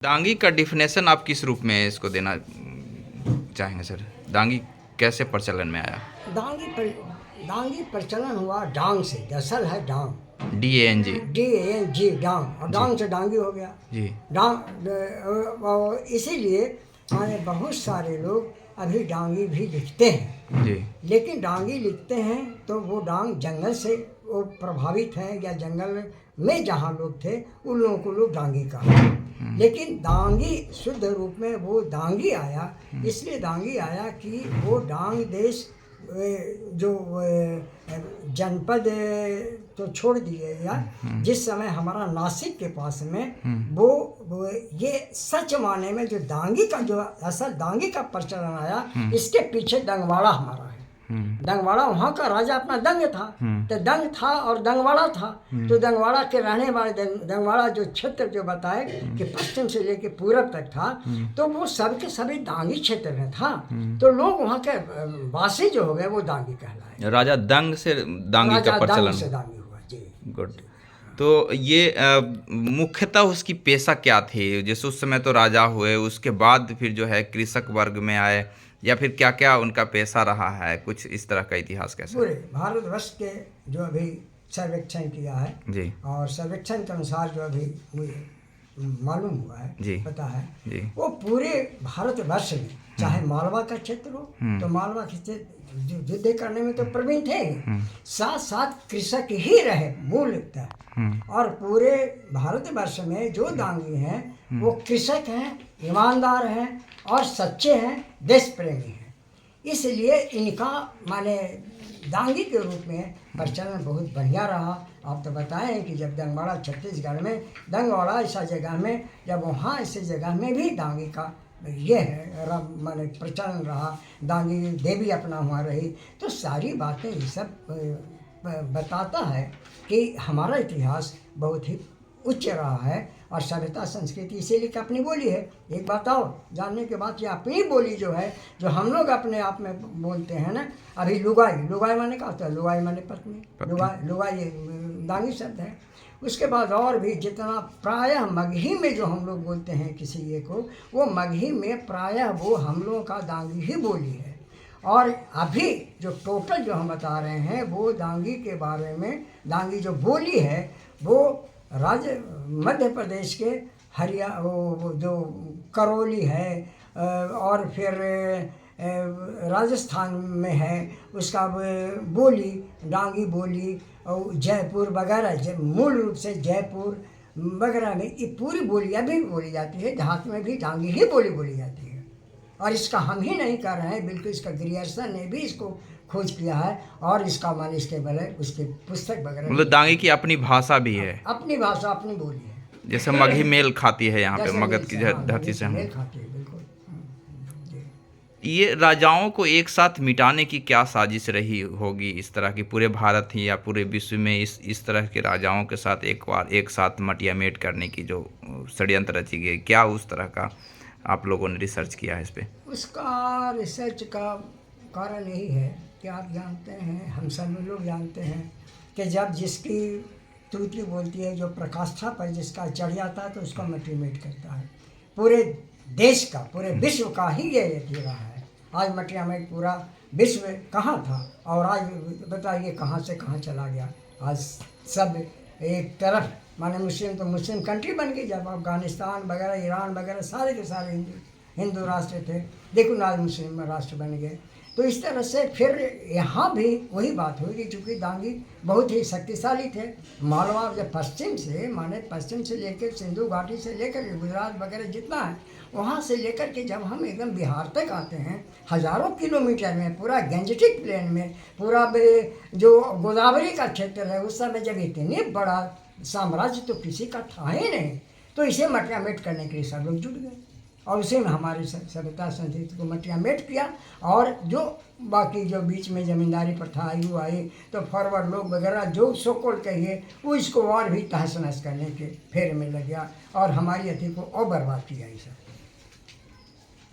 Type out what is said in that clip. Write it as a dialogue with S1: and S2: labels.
S1: दांगी का डिफिनेशन आप किस रूप में इसको देना चाहेंगे सर? दांगी कैसे प्रचलन में आया?
S2: दांगी प्रचलन हुआ डांग से। दरअसल है डांग,
S1: DANG।
S2: DANG डांग, और डांग से डांगी हो गया
S1: जी।
S2: डांग इसीलिए माने बहुत सारे लोग अभी डांगी भी लिखते हैं
S1: जी।
S2: लेकिन डांगी लिखते हैं तो वो डांग जंगल से वो प्रभावित है, या जंगल में जहाँ लोग थे उन लोगों को लोग डांगी कहा। लेकिन दांगी शुद्ध रूप में वो दांगी आया, इसलिए दांगी आया कि वो डांग देश जो जनपद तो छोड़ दिए, या जिस समय हमारा नासिक के पास में वो ये सच माने में जो दांगी का जो असल दांगी का प्रचलन आया, इसके पीछे दंगवाड़ा हमारा है। दंगवाड़ा वहाँ का राजा अपना दंग था, तो दंग था और दंगवाड़ा था, तो दंगवाड़ा के रहने वाले दंगवाड़ा जो क्षेत्र जो बताए कि पश्चिम से लेके पूरब तक था, तो वो सब के सभी दांगी क्षेत्र में था, तो लोग वहाँ के वासी जो हो गए वो दांगी कहलाए।
S1: राजा दंग से दांगी का प्रचलन
S2: से दांगी हुआ जी।
S1: गुड। तो ये मुख्यतः उसकी पेशा क्या थी? जैसे उस समय तो राजा हुए, उसके बाद फिर जो है कृषक वर्ग में आए, या फिर क्या क्या उनका पेशा रहा है? कुछ इस तरह का इतिहास कैसे?
S2: पूरे भारतवर्ष के जो अभी सर्वेक्षण किया है
S1: जी,
S2: और सर्वेक्षण के अनुसार जो अभी मुझे मालूम हुआ है
S1: जी,
S2: पता है
S1: जी,
S2: वो पूरे भारतवर्ष में चाहे मालवा का क्षेत्र हो तो मालवा के क्षेत्र युद्ध करने में तो प्रवीण थे, साथ साथ कृषक ही रहे मूलतः। और पूरे भारतवर्ष में जो दांगी हैं वो कृषक हैं, ईमानदार हैं और सच्चे हैं, देश प्रेमी हैं। इसलिए इनका माने दांगी के रूप में प्रचलन बहुत बढ़िया रहा। आप तो बताएं कि जब दंगवाड़ा छत्तीसगढ़ में दंगवाड़ा ऐसा जगह में, जब वहाँ ऐसे जगह में भी दांगी का ये है माने प्रचलन रहा, दांगी देवी अपना वहाँ रही, तो सारी बातें ये सब बताता है कि हमारा इतिहास बहुत ही उच्च रहा है और सभ्यता संस्कृति इसीलिए कि अपनी बोली है। एक बात और जानने के बाद, ये अपनी बोली जो है, जो हम लोग अपने आप में बोलते हैं ना, अभी लुगाई माने क्या होता है? लुगाई माने पत्नी, लुगाई दांगी शब्द है। उसके बाद और भी जितना प्रायः मगही में जो हम लोग बोलते हैं किसी ये को, वो मगही में प्रायः वो हम लोगों का दांगी ही बोली है। और अभी जो टोटल जो हम बता रहे हैं वो दांगी के बारे में, दांगी जो बोली है वो राज्य मध्य प्रदेश के वो जो करौली है और फिर राजस्थान में है उसका बोली, डांगी बोली, और जयपुर वगैरह मूल रूप से जयपुर वगैरह में ये पूरी बोली अभी बोली जाती है। देहात में भी डांगी ही बोली जाती है। और इसका हम ही नहीं कर रहे हैं, बिल्कुल इसका ग्रियर्सन ने भी इसको खोज किया है और इसका मान इसके बले उसके पुस्तक वगैरह।
S1: मतलब दांगी की अपनी भाषा भी है,
S2: अपनी भाषा अपनी बोली है।
S1: जैसे मगही मेल खाती है यहाँ पे मगध की धरती से।
S2: मेल खाती है बिल्कुल।
S1: ये राजाओं को एक साथ मिटाने की क्या साजिश रही होगी इस तरह की, पूरे भारत ही या पूरे विश्व में इस तरह के राजाओं के साथ एक साथ मटियामेट करने की जो षड्यंत्र रची गई, क्या उस तरह का आप लोगों ने रिसर्च किया है इस पे?
S2: उसका रिसर्च का कारण यही है कि आप जानते हैं, हम सब लोग जानते हैं कि जब जिसकी तूती बोलती है, जो प्रकाष्ठा पर जिसका चढ़ जाता है तो उसका मटियामेट करता है। पूरे देश का, पूरे विश्व का ही ये रहा है। आज मटियामेट पूरा विश्व कहाँ था और आज बताइए कहाँ से कहाँ चला गया। आज सब एक तरफ माने मुस्लिम तो मुस्लिम कंट्री बन गई, जब अफगानिस्तान वगैरह ईरान वगैरह सारे के सारे हिंदू राष्ट्र थे, देखो आज मुस्लिम राष्ट्र बन गए। तो इस तरह से फिर यहाँ भी वही बात हुई कि चूँकि दांगी बहुत ही शक्तिशाली थे। मालवा जब पश्चिम से लेकर सिंधु घाटी से लेकर गुजरात वगैरह जितना है, वहाँ से लेकर के जब हम एकदम बिहार तक आते हैं, हज़ारों किलोमीटर में पूरा गंजेटिक प्लेन में पूरा जो गोदावरी का क्षेत्र है, उस समय जब इतने बड़ा साम्राज्य तो किसी का था ही नहीं, तो इसे मटियामेट करने के लिए सब लोग जुट गए और उसी में हमारी सभ्यता संस्कृति को मटियामेट किया। और जो बाकी जो बीच में जमींदारी प्रथा आई तो फॉरवर्ड लोग वगैरह जो सोकोल कहिए वो इसको और भी तहस नहस करने के फेर में लग गया और हमारी अति को और बर्बाद किया। ये सब